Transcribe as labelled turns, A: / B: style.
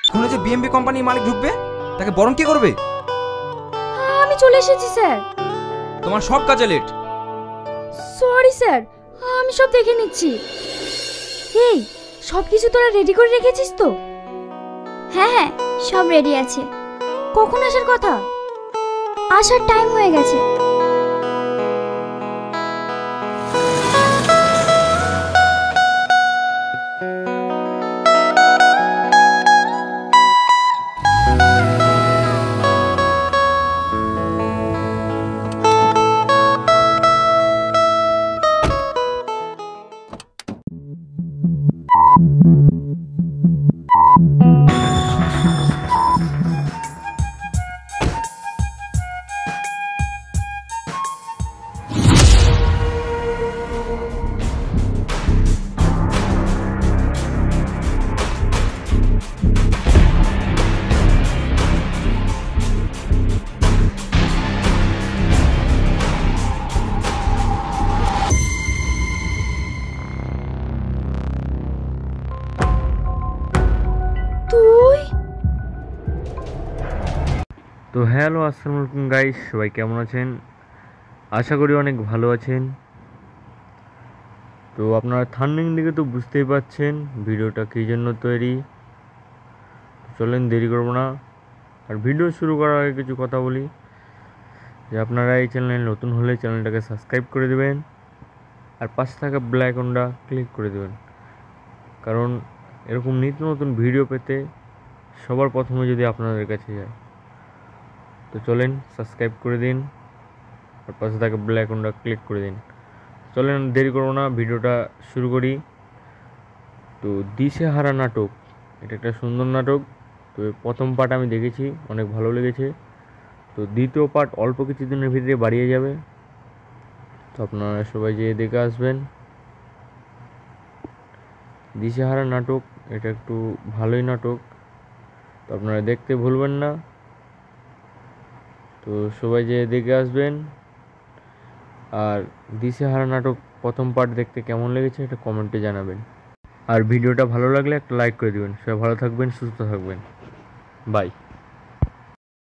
A: শুনে যে বিএমবি কোম্পানির মালিক ঢুকবে, তাকে বরণ কে করবে?
B: আমি চলে এসেছি স্যার।
A: তোমার সব কাজে লেট।
B: সরি স্যার, আমি সব দেখে নিচ্ছি। এই সব কিছু তোরা রেডি করে রেখেছিস তো?
C: হ্যাঁ হ্যাঁ, সব রেডি আছে।
B: কখন আসার কথা?
C: আসার টাইম হয়ে গেছে।
D: তো হ্যালো, আসসালামু আলাইকুম গাইস, সবাই কেমন আছেন? আশা করি অনেক ভালো আছেন। তো আপনারা থাম্বনেল দেখে তো বুঝতেই পারছেন ভিডিওটা কী জন্য তৈরি। চলেন দেরি করব না, আর ভিডিও শুরু করার আগে কিছু কথা বলি যে আপনারা এই চ্যানেলে নতুন হলে চ্যানেলটাকে সাবস্ক্রাইব করে দেবেন, আর পাশে থাকা বেল আইকনটা ক্লিক করে দেবেন, কারণ এরকম নিত্য নতুন ভিডিও পেতে সবার প্রথমে যদি আপনাদের কাছে যায়। তো চলেন সাবস্ক্রাইব করে দিন, আর পাশে থাকা বেল আইকনটা ক্লিক করে দিন। চলেন দেরি করবো না, ভিডিওটা শুরু করি। তো দিশেহারা নাটক, এটা একটা সুন্দর নাটক। তো প্রথম পার্ট আমি দেখেছি, অনেক ভালো লেগেছে। তো দ্বিতীয় পার্ট অল্প কিছুদিনের ভিতরে বাড়িয়ে যাবে, তো আপনারা সবাই যেয়ে দেখে আসবেন। দিশেহারা নাটক, এটা একটু ভালোই নাটক, তো আপনারা দেখতে ভুলবেন না। তো সবাই যেয়ে দেখে আসবেন। আর দিশেহারা নাটক প্রথম পার্ট দেখতে কেমন লেগেছে এটা কমেন্টে জানাবেন, আর ভিডিওটা ভালো লাগলে একটা লাইক করে দেবেন। সবাই ভালো থাকবেন, সুস্থ থাকবেন, বাই।